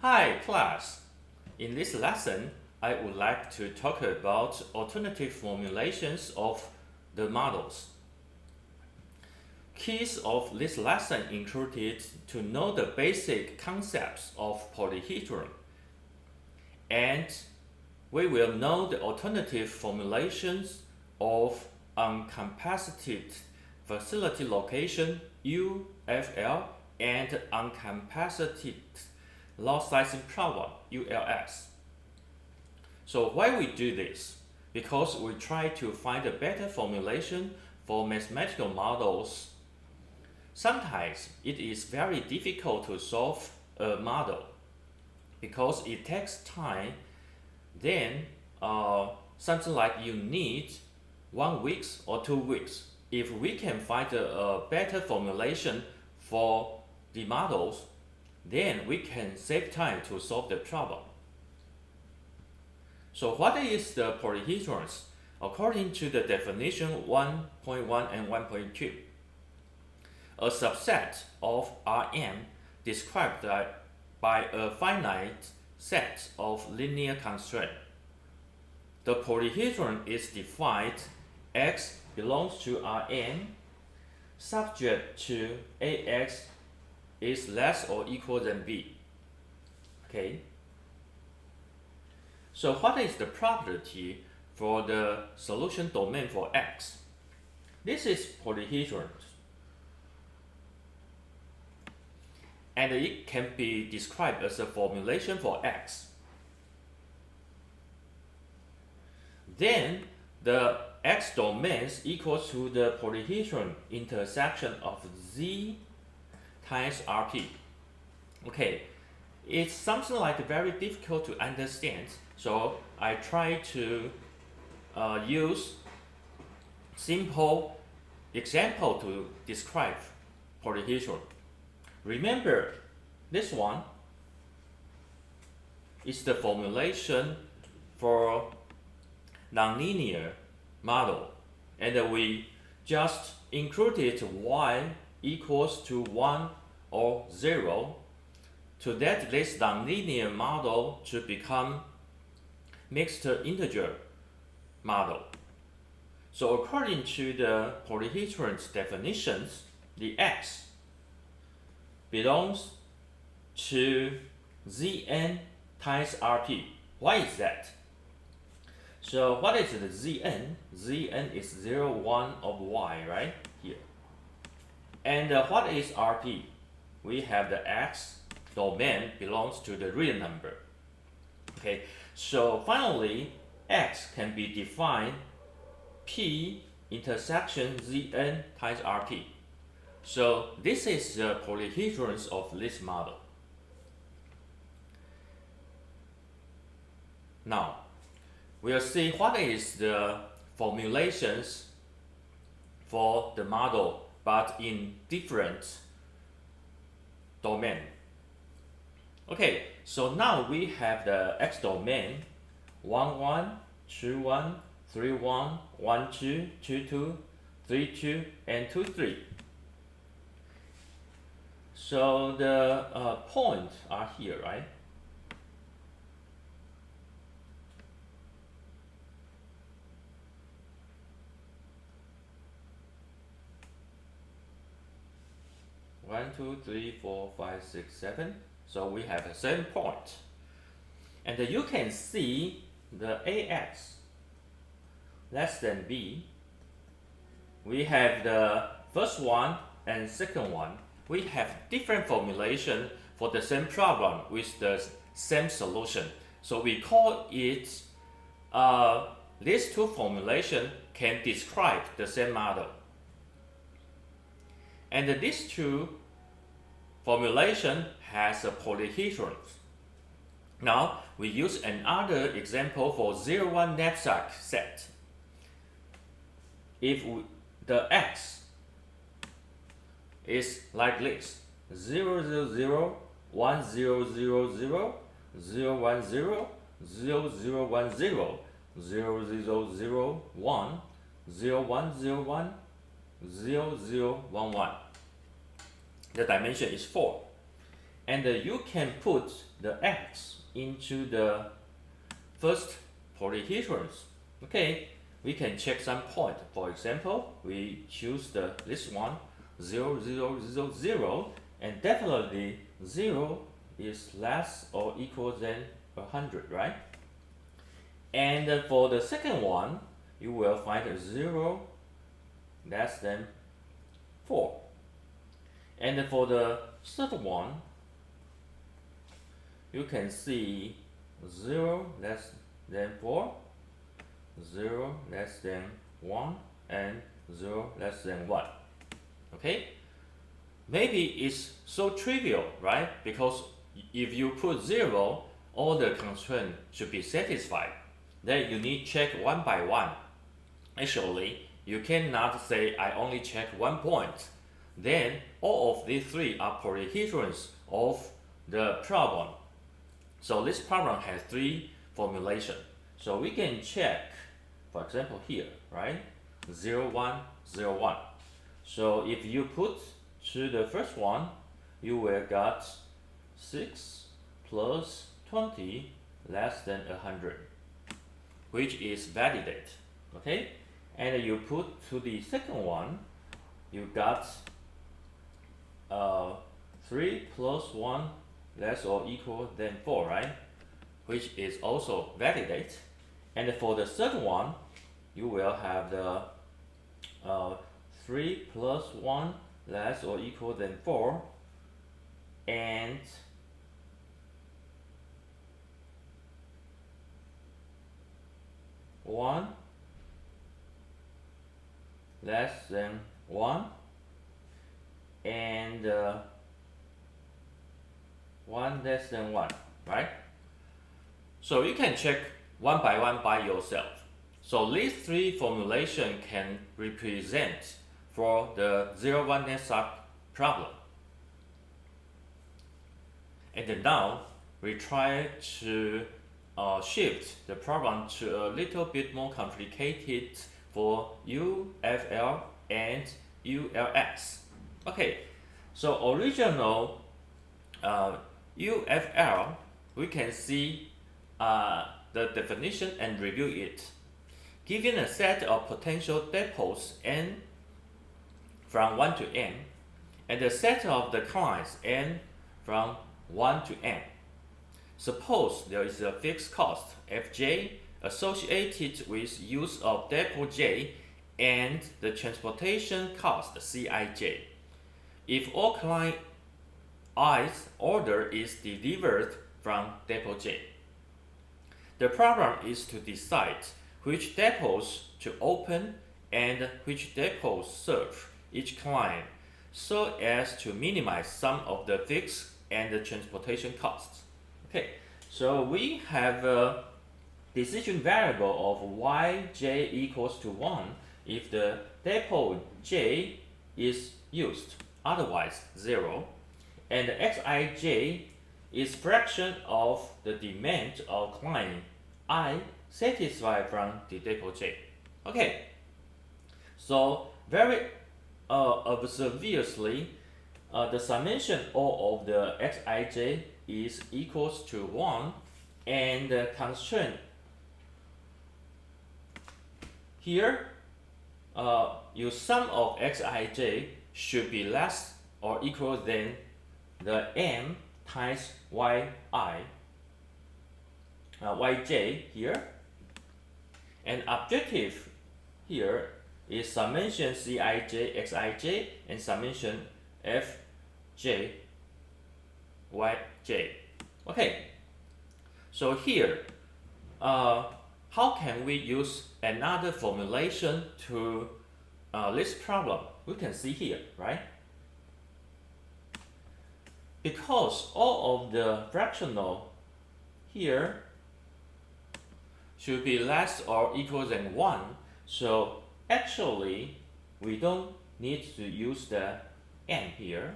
Hi class! In this lesson, I would like to talk about alternative formulations of the models. Keys of this lesson included to know the basic concepts of polyhedron, and we will know the alternative formulations of uncapacited facility location UFL and uncapacited loss sizing problem ULS. So why we do this? Because we try to find a better formulation for mathematical models. Sometimes it is very difficult to solve a model because it takes time. Then something like you need 1 week or 2 weeks. If we can find a better formulation for the models, then we can save time to solve the problem. So what is the polyhedrons? According to the definition 1.1 and 1.2, a subset of Rm described by a finite set of linear constraints. The polyhedron is defined X belongs to Rn subject to Ax is less or equal than B. Okay. So what is the property for the solution domain for X? This is polyhedron, and it can be described as a formulation for X. Then the X domains equals to the polyhedron intersection of Z times Rp. Okay, it's something like very difficult to understand, so I try to use simple example to describe polyhedron. Remember, this one is the formulation for nonlinear model, and we just included y equals to 1 or 0 to let this nonlinear model to become mixed integer model. So according to the polyhedron's definitions, the X belongs to Zn times Rp. Why is that? So what is the Zn? Zn is 0, 1 of y, right? Here. And what is Rp? We have the X domain belongs to the real number. Okay, so finally, X can be defined P intersection Zn times Rp. So this is the polyhedrons of this model. Now, we'll see what is the formulations for the model but in different domain. Okay, so now we have the X domain 1, 1, 2, 1, 3, 1, 1, 2, 2, 2, 3, 2, and 2, 3. So the points are here, right? One, two, three, four, five, six, 7. So we have the same point. And you can see the AX less than B. We have the first one and second one. We have different formulation for the same problem with the same solution. So we call it, these two formulations can describe the same model. And these two formulation has a polyhedron. Now we use another example for 0, 1 knapsack set. If the X is like this 0, 0, 0, 1, 0, 0, 0, 0, 1, 0, 0, 0, 1, 0, 0, 0, 0, 1, 0, 1, 0, 1, 0, 0, 1, 1. The dimension is 4. and you can put the x into the first polyhedrons. Okay, we can check some point. For example, we choose this one 0, 0, 0, 0, and definitely 0 is less or equal than 100, right? And for the second one, you will find 0 less than 4. And for the third one, you can see 0 less than 4, 0 less than 1, and 0 less than 1. Okay? Maybe it's so trivial, right? Because if you put 0, all the constraints should be satisfied. Then you need check one by one. Actually, you cannot say I only check one point. Then all of these three are polyhedrons of the problem. So this problem has three formulations. So we can check, for example, here, right? 0, 1, 0, 1. So if you put to the first one, you will get 6 plus 20 less than 100, which is validate. Okay? And you put to the second one, you got 3 plus 1 less or equal than 4, right? Which is also validate. And for the third one, you will have the 3 plus 1 less or equal than 4, and one less than 1, and 1 less than 1, right? So you can check one by yourself. So these three formulations can represent for the 0-1 NetSub problem. And now we try to shift the problem to a little bit more complicated for UFL and ULX. Okay, so original UFL, we can see the definition and review it. Given a set of potential dipoles n from 1 to n, and a set of the clients n from 1 to n. Suppose there is a fixed cost Fj associated with use of dipole J and the transportation cost Cij. If all client i's order is delivered from dipole J. The problem is to decide which dipoles to open and which dipoles serve each client so as to minimize some of the fixed and the transportation costs. Okay, so we have a decision variable of yj equals to 1 if the dipole j is used, otherwise 0, and xij is fraction of the demand of client I satisfied from the dipole j. Okay, so very obviously, the summation O of the xij is equals to 1, and the constraint here, your sum of xij should be less or equal than the m times yj here, and objective here is summation Cij xij and summation Fj yj. Okay, so here, how can we use another formulation to this problem? We can see here, right? Because all of the fractional here should be less or equal than 1, so actually we don't need to use the n here.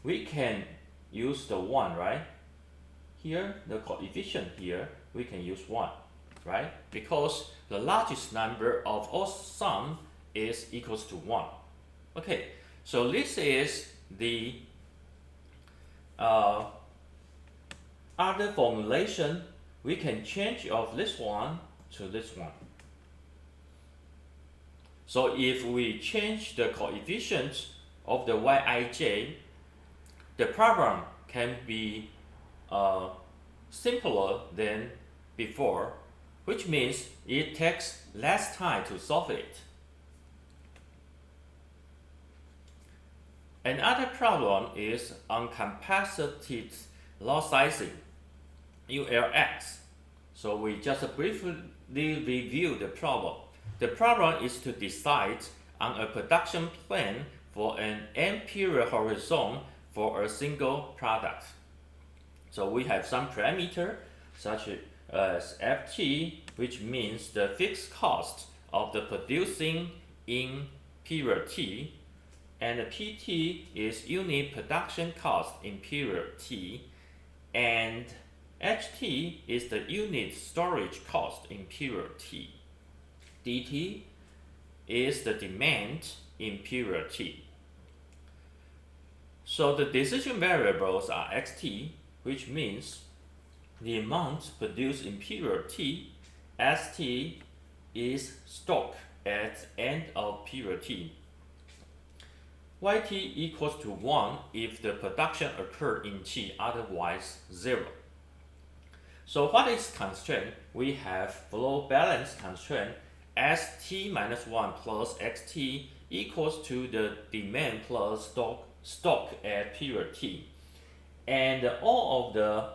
We can use the 1, right? Here, the coefficient here, we can use 1, right? Because the largest number of all sum is equals to 1. Okay, so this is the other formulation, we can change of this one to this one. So if we change the coefficient of the Yij, the problem can be simpler than before, which means it takes less time to solve it. Another problem is uncapacited loss sizing, ULS. So we just briefly review the problem. The problem is to decide on a production plan for an n-period horizon for a single product. So we have some parameter such as Ft, which means the fixed cost of the producing in period T, and the Pt is unit production cost in period T, and Ht is the unit storage cost in period T. Dt is the demand in period T. So the decision variables are Xt, which means the amount produced in period T. St is stock at end of period T. Yt equals to 1 if the production occurred in T, otherwise 0. So what is constraint? We have flow balance constraint. St minus 1 plus Xt equals to the demand plus stock at period T. And all of the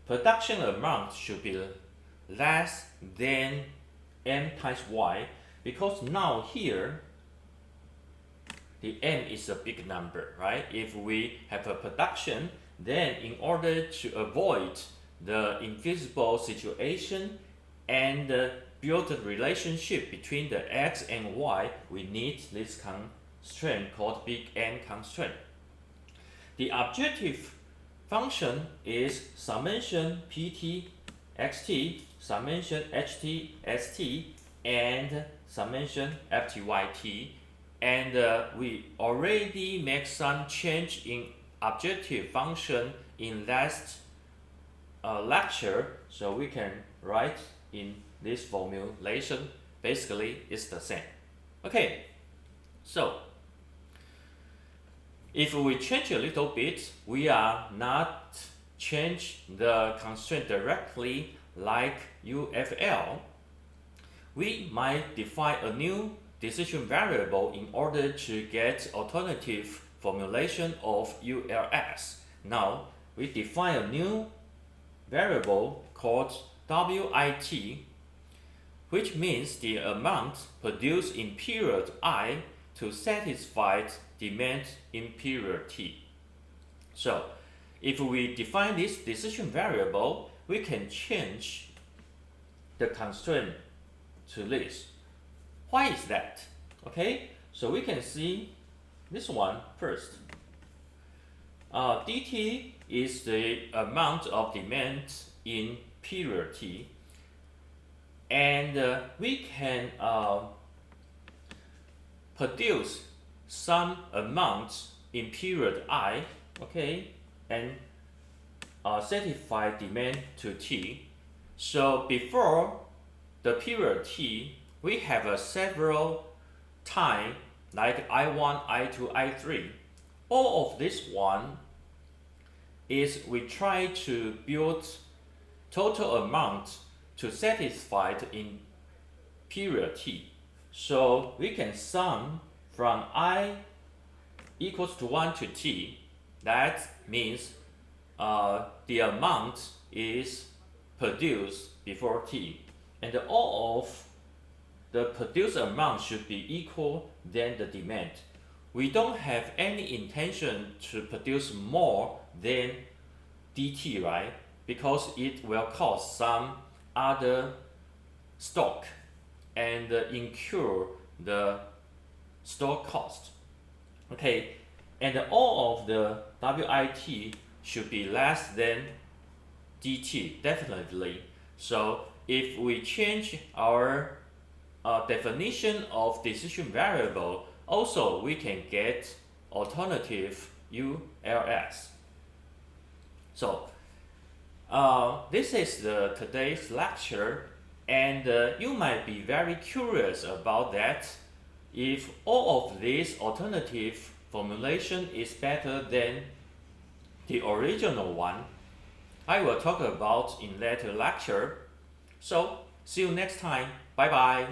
production amount should be less than m times y, because now here the m is a big number, right? If we have a production, then in order to avoid the invisible situation and build a relationship between the x and y, we need this constraint called big N constraint. The objective function is summation pt xt, summation ht st, and summation ftyt, and we already make some change in objective function in last lecture, so we can write in this formulation. Basically it's the same. Okay, so if we change a little bit, we are not change the constraint directly like UFL. We might define a new decision variable in order to get alternative formulation of ULS. Now we define a new variable called WIT, which means the amount produced in period I to satisfy demand in period T. So if we define this decision variable, we can change the constraint to this. Why is that? Okay, so we can see this one first. dt is the amount of demand in period T, and we can produce some amount in period I, okay, and satisfy demand to T. So before the period T, we have several time like I1, I2, I3. All of this one is we try to build total amount to satisfy in period T. So we can sum from I equals to 1 to T. That means the amount is produced before T, and all of the produced amount should be equal than the demand. We don't have any intention to produce more than dt, right? Because it will cost some other stock and incur the stock cost. Okay, and all of the WIT should be less than dt, definitely. So if we change our definition of decision variable, also we can get alternative ULS. So this is today's lecture, and you might be very curious about that. If all of these alternative formulation is better than the original one, I will talk about in later lecture. So see you next time. Bye bye.